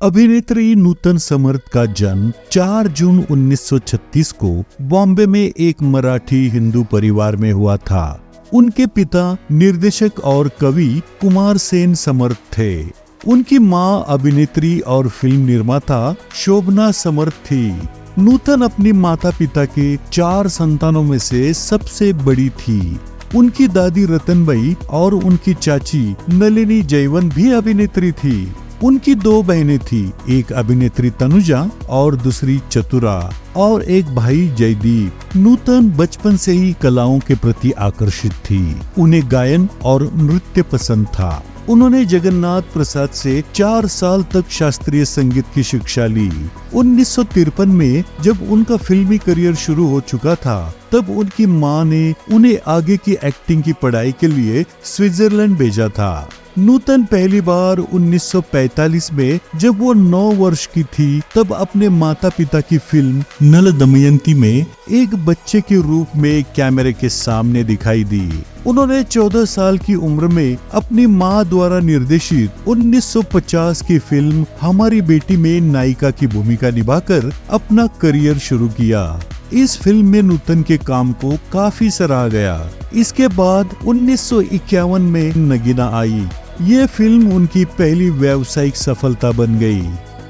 अभिनेत्री नूतन समर्थ का जन्म 4 जून 1936 को बॉम्बे में एक मराठी हिंदू परिवार में हुआ था। उनके पिता निर्देशक और कवि कुमार सेन समर्थ थे। उनकी मां अभिनेत्री और फिल्म निर्माता शोभना समर्थ थी। नूतन अपनी माता पिता के 4 संतानों में से सबसे बड़ी थी। उनकी दादी रतनबाई और उनकी चाची नलिनी जयवंत भी अभिनेत्री थी। उनकी 2 बहनें थी, एक अभिनेत्री तनुजा और दूसरी चतुरा, और एक भाई जयदीप। नूतन बचपन से ही कलाओं के प्रति आकर्षित थी। उन्हें गायन और नृत्य पसंद था। उन्होंने जगन्नाथ प्रसाद से 4 साल तक शास्त्रीय संगीत की शिक्षा ली। 1953 में जब उनका फिल्मी करियर शुरू हो चुका था, तब उनकी मां ने उन्हें आगे की एक्टिंग की पढ़ाई के लिए स्विट्जरलैंड भेजा था। नूतन पहली बार 1945 में जब वो 9 वर्ष की थी, तब अपने माता पिता की फिल्म नल दमयंती में एक बच्चे के रूप में कैमरे के सामने दिखाई दी। उन्होंने 14 साल की उम्र में अपनी मां द्वारा निर्देशित 1950 की फिल्म हमारी बेटी में नायिका की भूमिका निभाकर अपना करियर शुरू किया। इस फिल्म में नूतन के काम को काफी सराहा गया। इसके बाद 1951 में नगीना आई। ये फिल्म उनकी पहली व्यावसायिक सफलता बन गई।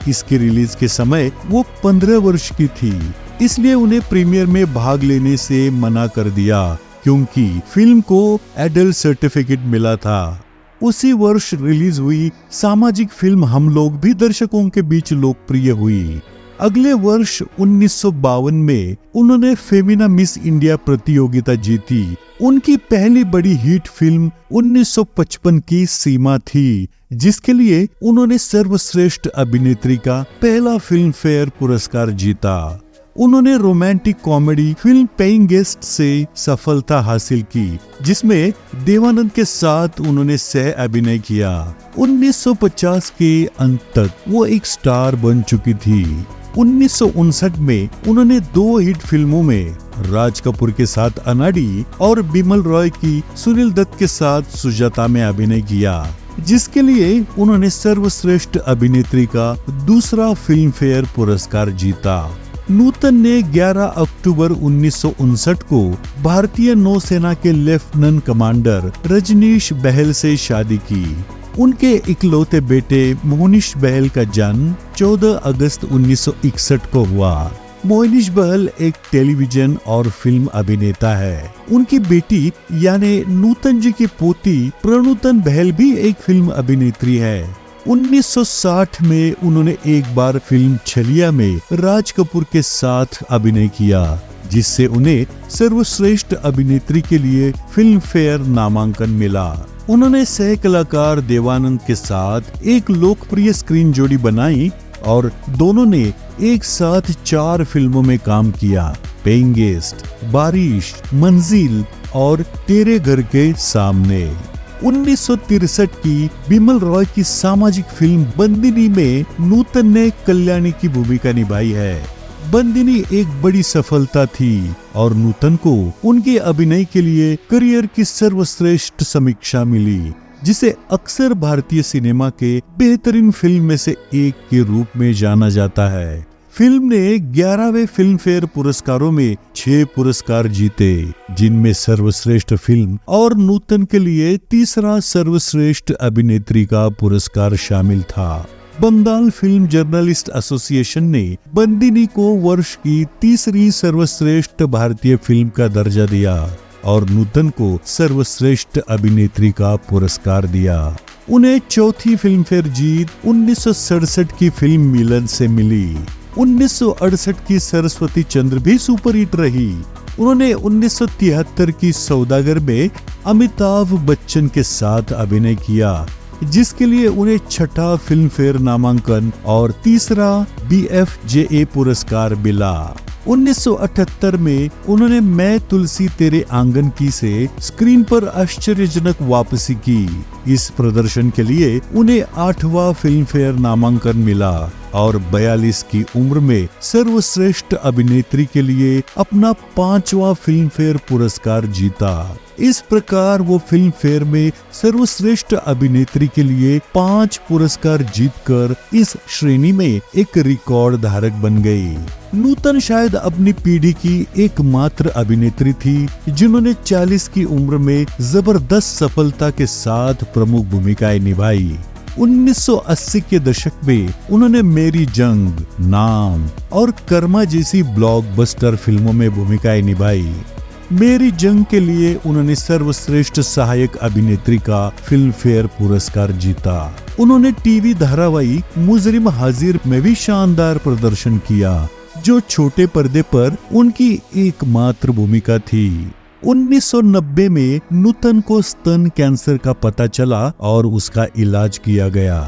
इसके रिलीज के समय वो 15 वर्ष की थी, इसलिए उन्हें प्रीमियर में भाग लेने से मना कर दिया, क्योंकि फिल्म को एडल्ट सर्टिफिकेट मिला था। उसी वर्ष रिलीज हुई सामाजिक फिल्म हम लोग भी दर्शकों के बीच लोकप्रिय हुई। अगले वर्ष 1952 में उन्होंने फेमिना मिस इंडिया प्रतियोगिता जीती। उनकी पहली बड़ी हिट फिल्म 1955 की सीमा थी, जिसके लिए उन्होंने सर्वश्रेष्ठ अभिनेत्री का पहला फिल्म फेयर पुरस्कार जीता। उन्होंने romantic comedy film paying guest से सफलता हासिल की, जिसमें देवानंद के साथ उन्होंने सह अभिनय किया। 1950 के अंत तक वो एक स्टार बन चुकी थी। 1959 में उन्होंने 2 हिट फिल्मों में राज कपूर के साथ अनाड़ी और बिमल रॉय की सुनील दत्त के साथ सुजाता में अभिनय किया, जिसके लिए उन्होंने सर्वश्रेष्ठ अभिनेत्री का दूसरा फिल्म फेयर पुरस्कार जीता। नूतन ने 11 अक्टूबर 1959 को भारतीय नौसेना के लेफ्टिनेंट कमांडर रजनीश बहल से शादी की। उनके इकलौते बेटे मोहनीश बहल का जन्म 14 अगस्त 1961 को हुआ। मोहनीश बहल एक टेलीविजन और फिल्म अभिनेता है। उनकी बेटी यानी नूतन जी की पोती प्रणूतन बहल भी एक फिल्म अभिनेत्री है। 1960 में उन्होंने एक बार फिल्म छलिया में राज कपूर के साथ अभिनय किया, जिससे उन्हें सर्वश्रेष्ठ अभिनेत्री के लिए फिल्म फेयर नामांकन मिला। उन्होंने सह कलाकार देवानंद के साथ एक लोकप्रिय स्क्रीन जोड़ी बनाई और दोनों ने एक साथ 4 फिल्मों में काम किया: पेइंग गेस्ट, बारिश, मंजिल और तेरे घर के सामने। 1963 की बिमल रॉय की सामाजिक फिल्म बंदिनी में नूतन ने कल्याणी की भूमिका निभाई है। बंदिनी एक बड़ी सफलता थी और नूतन को उनके अभिनय के लिए करियर की सर्वश्रेष्ठ समीक्षा मिली, जिसे अक्सर भारतीय सिनेमा के बेहतरीन फिल्म में से एक के रूप में जाना जाता है। फिल्म ने 11वें फिल्म फेयर पुरस्कारों में 6 पुरस्कार जीते, जिनमें सर्वश्रेष्ठ फिल्म और नूतन के लिए तीसरा सर्वश्रेष्ठ अभिनेत्री का पुरस्कार शामिल था। बंगाल फिल्म जर्नलिस्ट एसोसिएशन ने बंदिनी को वर्ष की तीसरी सर्वश्रेष्ठ भारतीय फिल्म का दर्जा दिया और नूतन को सर्वश्रेष्ठ अभिनेत्री का पुरस्कार दिया। उन्हें चौथी फिल्म फेयर जीत 1967 की फिल्म मिलन से मिली। 1968 की सरस्वती चंद्र भी सुपरहिट रही। उन्होंने 1973 की सौदागर में अमिताभ बच्चन के साथ अभिनय किया, जिसके लिए उन्हें 6ठा फिल्म फेयर नामांकन और तीसरा BFJA पुरस्कार मिला। 1978 में उन्होंने मैं तुलसी तेरे आंगन की से स्क्रीन पर आश्चर्यजनक वापसी की। इस प्रदर्शन के लिए उन्हें 8वां फिल्म फेयर नामांकन मिला। और 42 की उम्र में सर्वश्रेष्ठ अभिनेत्री के लिए अपना 5वां फिल्म फेयर पुरस्कार जीता। इस प्रकार वो फिल्म फेयर में सर्वश्रेष्ठ अभिनेत्री के लिए 5 पुरस्कार जीतकर इस श्रेणी में एक रिकॉर्ड धारक बन गई। नूतन शायद अपनी पीढ़ी की एकमात्र अभिनेत्री थी जिन्होंने 40 की उम्र में जबरदस्त सफलता के साथ प्रमुख भूमिकाएं निभाई। 1980 के दशक में उन्होंने मेरी जंग, नाम और कर्मा जैसी ब्लॉकबस्टर फिल्मों में भूमिकाएं निभाई। मेरी जंग के लिए उन्होंने सर्वश्रेष्ठ सहायक अभिनेत्री का फिल्म फेयर पुरस्कार जीता। उन्होंने टीवी धारावाहिक मुजरिम हाजिर में भी शानदार प्रदर्शन किया, जो छोटे पर्दे पर उनकी एकमात्र भूमिका थी। 1990 में नूतन को स्तन कैंसर का पता चला और उसका इलाज किया गया।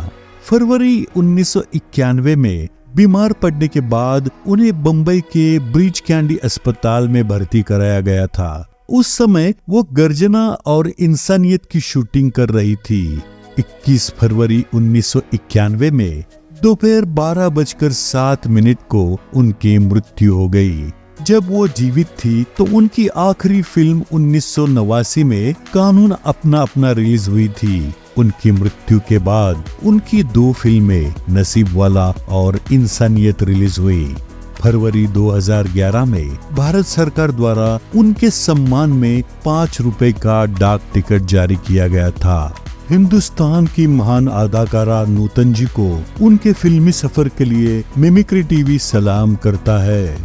फरवरी 1991 में बीमार पड़ने के बाद उन्हें बंबई के ब्रिज कैंडी अस्पताल में भर्ती कराया गया था। उस समय वो गर्जना और इंसानियत की शूटिंग कर रही थी। 21 फरवरी 1991 में दोपहर 12:07 को उनकी मृत्यु हो गई। जब वो जीवित थी तो उनकी आखिरी फिल्म 1989 में कानून अपना अपना रिलीज हुई थी। उनकी मृत्यु के बाद उनकी 2 फिल्में नसीब वाला और इंसानियत रिलीज हुई। फरवरी 2011 में भारत सरकार द्वारा उनके सम्मान में 5 रुपए का डाक टिकट जारी किया गया था। हिंदुस्तान की महान अदाकारा नूतन जी को उनके फिल्मी सफर के लिए मिमिक्री टीवी सलाम करता है।